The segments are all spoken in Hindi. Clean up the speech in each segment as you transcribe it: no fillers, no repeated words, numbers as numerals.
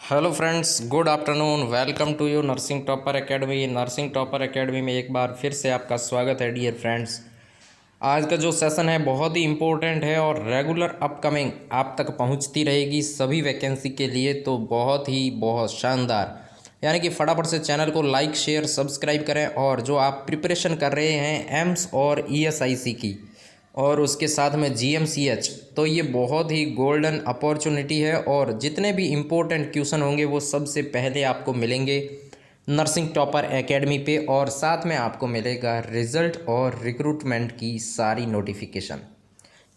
Hello friends, good afternoon. Welcome to you nursing topper academy. Nursing topper academy में एक बार फिर से आपका स्वागत है डियर फ्रेंड्स। आज का जो सेशन है बहुत ही इम्पोर्टेंट है और रेगुलर अपकमिंग आप तक पहुंचती रहेगी सभी वैकेंसी के लिए, तो बहुत शानदार। यानी कि फटाफट से चैनल को लाइक शेयर सब्सक्राइब करें। और जो आप प्रिपरेशन कर रहे हैं एम्स और ईएसआईसी की और उसके साथ में जीएमसीएच, तो ये बहुत ही गोल्डन अपॉर्चुनिटी है और जितने भी इम्पोर्टेंट क्वेश्चन होंगे वो सबसे पहले आपको मिलेंगे नर्सिंग टॉपर एकेडमी पे, और साथ में आपको मिलेगा रिजल्ट और रिक्रूटमेंट की सारी नोटिफिकेशन।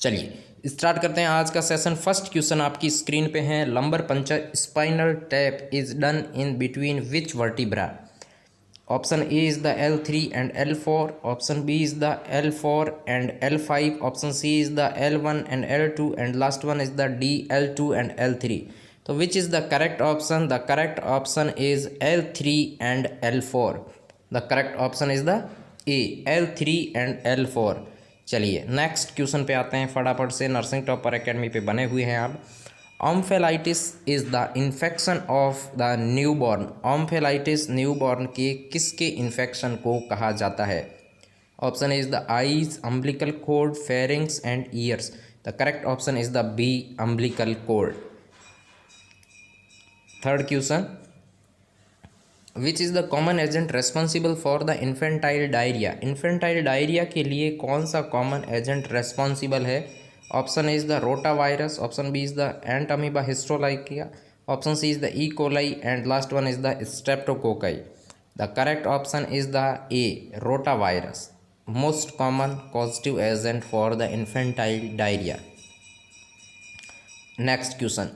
चलिए स्टार्ट करते हैं आज का सेशन। फर्स्ट क्वेश्चन आपकी स्क्रीन पे है। Lumbar puncture spinal tap is done in between which vertebra? Option A is the L3 and L4. Option B is the L4 and L5. Option C is the L1 and L2, and last one is the D, L2 and L3. So which is the correct option? The correct option is L3 and L4. The correct option is the A, L3 and L4. चलिए नेक्स्ट क्वेश्चन पे आते हैं फटाफट से। नर्सिंग टॉपर एकेडमी पे बने हुए हैं आप। Omphalitis is the infection of the newborn. Omphalitis newborn के किसके इन्फेक्शन को कहा जाता है? Option is the eyes, umbilical cord, pharynx and ears. The correct option is the B, umbilical cord. Third question, which is the common agent responsible for the infantile diarrhoea? Infantile diarrhoea के लिए कौन सा कॉमन एजेंट रेस्पॉन्सिबल है? Option is the rotavirus, option B is the entamoeba हिस्टोलाइकिया, option C is the E coli, and last one is the streptococci. The correct option is the A, rota virus, most common positive agent for the infantile diarrhoea. Next question,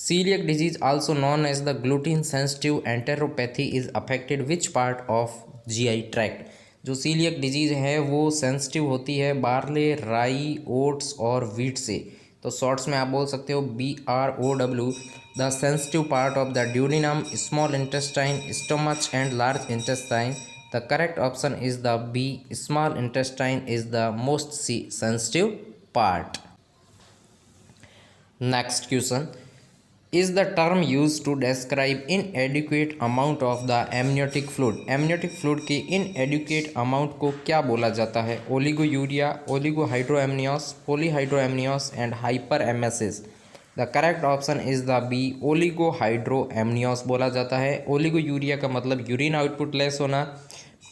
celiac disease also known as the gluten sensitive enteropathy is affected which part of GI tract? जो सीलियक डिजीज़ है वो सेंसिटिव होती है बार्ले, राई, ओट्स और वीट से। तो शॉर्ट्स में आप बोल सकते हो BROW। The sensitive part of the duodenum, small intestine, stomach and large intestine. The correct option is the B, small intestine is the most sensitive part. Next question, is the term used to describe inadequate amount of the amniotic fluid? amniotic fluid के inadequate amount को क्या बोला जाता है? Oliguria, oligohydramnios, polyhydramnios and hyperemesis. The correct option is the B, oligohydramnios बोला जाता है। ओलिगोयूरिया का मतलब यूरिन आउटपुट लेस होना,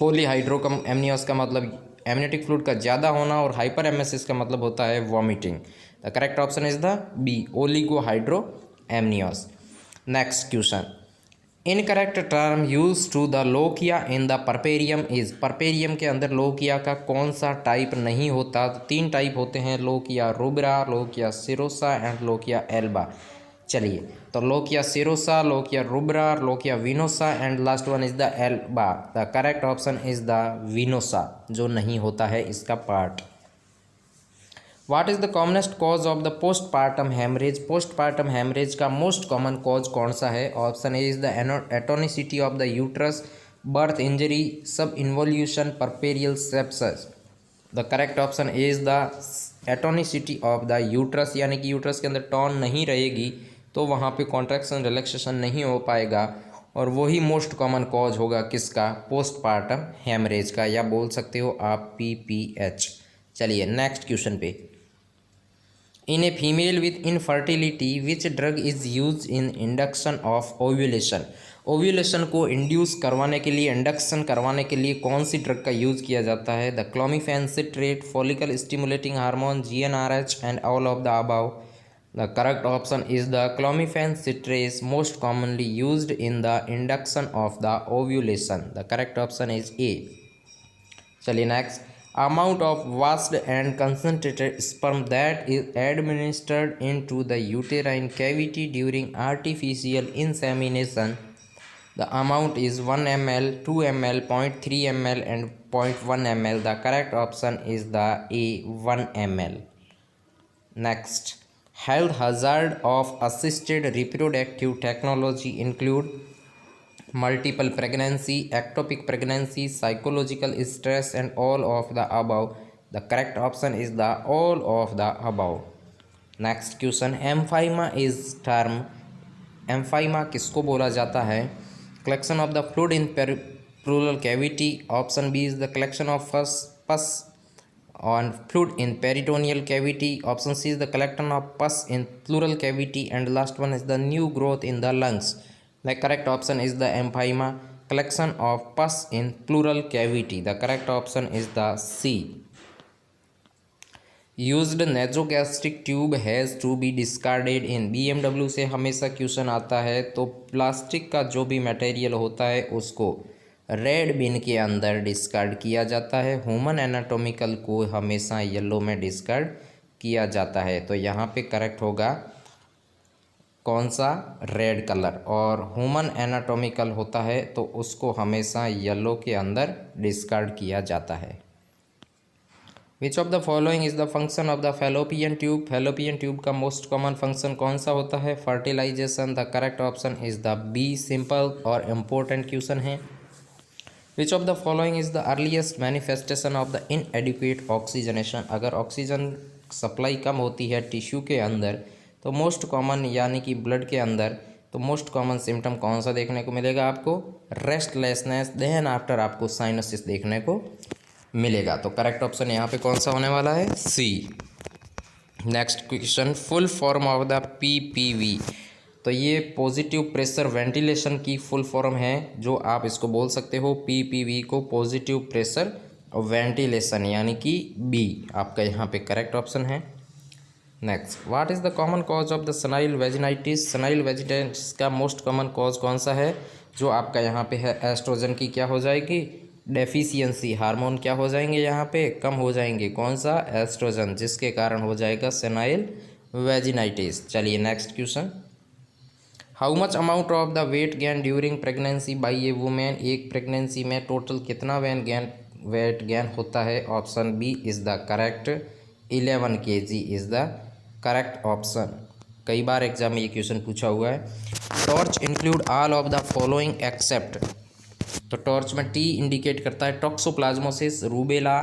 पॉलीहाइड्रोएमनियोस का मतलब एमनियोटिक फ्लूइड का ज़्यादा होना, और हाइपरएमेसिस का मतलब होता है vomiting. The correct option is the B, oligohydramnios. Next question, incorrect term use to the lochia in the puerperium is? Puerperium के अंदर लोकिया का कौन सा टाइप नहीं होता? तो तीन टाइप होते हैं, lochia rubra, lochia serosa and lochia alba. चलिए, तो lochia serosa, lochia rubra, lochia vinosa and last one is the alba. The correct option is the vinosa, जो नहीं होता है इसका part. What is the commonest cause of the postpartum haemorrhage? Postpartum haemorrhage का मोस्ट कॉमन कॉज कौन सा है? Option A is the atonicity of the uterus, birth injury, subinvolution, puerperal sepsis. The correct option is the atonicity of the uterus, यानी कि यूट्रस के अंदर टॉन नहीं रहेगी तो वहाँ पे कॉन्ट्रैक्शन रिलैक्सेशन नहीं हो पाएगा, और वही मोस्ट कॉमन कॉज होगा किसका? पोस्टपार्टम हेमरेज का, या बोल सकते हो आप PPH। चलिए नेक्स्ट क्वेश्चन पे। In a female with infertility, which drug is used in induction of ovulation? Ovulation को इंड्यूस करवाने के लिए, इंडक्शन करवाने के लिए कौन सी ड्रग का यूज़ किया जाता है? The clomiphene citrate, follicle stimulating hormone, GnRH and all of the above. The correct option is the clomiphene citrate, most commonly used in the induction of the ovulation. The correct option is A. चलिए next, amount of vast and concentrated sperm that is administered into the uterine cavity during artificial insemination. The amount is 1 ml, 2 ml, 0.3 ml and 0.1 ml. The correct option is the A, 1 ml. Next, health hazard of assisted reproductive technology include multiple pregnancy, ectopic pregnancy, psychological stress and all of the above. The correct option is the all of the above. Next question, emphysema is term emphysema किसको बोला जाता है? Collection of the fluid in pleural cavity. Option B is the collection of pus on fluid in peritoneal cavity. Option C is the collection of pus in pleural cavity, and last one is the new growth in the lungs. The correct option is the empyema, collection of pus in pleural cavity. The correct option is the C. Used nasogastric tube has to be discarded in। BMW से हमेशा क्वेश्चन आता है, तो प्लास्टिक का जो भी मटेरियल होता है उसको रेड बिन के अंदर डिस्कार्ड किया जाता है। ह्यूमन एनाटॉमिकल को हमेशा येलो में डिस्कार्ड किया जाता है। तो यहाँ पे करेक्ट होगा कौन सा? Red colour. और ह्यूमन एनाटॉमिकल होता है तो उसको हमेशा येलो के अंदर डिस्कार्ड किया जाता है। Which of the following is the function of the fallopian tube? Fallopian tube का मोस्ट कॉमन फंक्शन कौन सा होता है? Fertilization. The correct option is the B. Simple और इम्पोर्टेंट क्वेश्चन है। Which of the following is the earliest manifestation of the inadequate oxygenation? अगर ऑक्सीजन सप्लाई कम होती है टिश्यू के अंदर तो मोस्ट कॉमन यानी कि ब्लड के अंदर, तो मोस्ट कॉमन सिम्टम कौन सा देखने को मिलेगा आपको? रेस्टलेसनेस। देन आफ्टर आपको साइनसिस देखने को मिलेगा। तो करेक्ट ऑप्शन यहाँ पे कौन सा होने वाला है? C. Next question, full form of the PPV. तो ये पॉजिटिव प्रेशर वेंटिलेशन की फुल फॉर्म है, जो आप इसको बोल सकते हो पीपीवी को, पॉजिटिव प्रेशर वेंटिलेशन, यानी कि बी आपका यहाँ पे करेक्ट ऑप्शन है। Next, what is the common cause of the senile vaginitis? Senile vaginitis का मोस्ट कॉमन कॉज कौन सा है? जो आपका यहाँ पे है एस्ट्रोजन की क्या हो जाएगी? डेफिशिएंसी। हार्मोन क्या हो जाएंगे यहाँ पे? कम हो जाएंगे। कौन सा? एस्ट्रोजन, जिसके कारण हो जाएगा सेनाइल वेजिनाइटिस। चलिए next question, how much amount of the weight gain during pregnancy by a women? एक प्रेगनेंसी में टोटल कितना वेट गेन होता है? Option B is the correct, 11 kg is the correct option. कई बार एग्जाम में ये क्वेश्चन पूछा हुआ है। TORCH include all of the following except. तो टॉर्च में टी इंडिकेट करता है toxoplasmosis, rubella,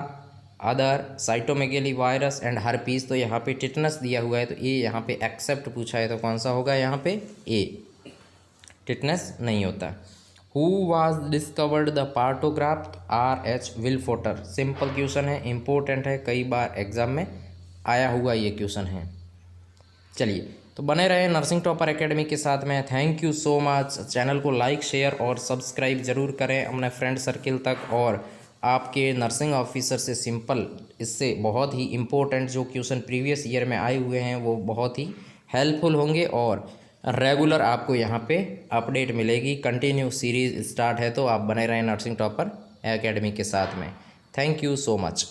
other, cytomegalovirus and herpes. तो यहाँ पे टिटनस दिया हुआ है, तो ये यहाँ पे एक्सेप्ट पूछा है, तो कौन सा होगा यहाँ पे? ए। टिटनस नहीं होता। Who was discovered the partograph? R.H. Philpott. Simple question है, इंपॉर्टेंट है, कई बार एग्जाम में आया हुआ ये क्वेश्चन है। चलिए, तो बने रहे नर्सिंग टॉपर एकेडमी के साथ में। Thank you so much. Channel को लाइक, शेयर और सब्सक्राइब जरूर करें अपने फ्रेंड सर्किल तक। और आपके नर्सिंग ऑफिसर से सिंपल, इससे बहुत ही इम्पोर्टेंट जो क्वेश्चन प्रीवियस ईयर में आए हुए हैं वो बहुत ही हेल्पफुल होंगे, और रेगुलर आपको यहाँ पे अपडेट मिलेगी। कंटिन्यू सीरीज स्टार्ट है, तो आप बने रहें नर्सिंग टॉपर एकेडमी के साथ में। Thank you so much.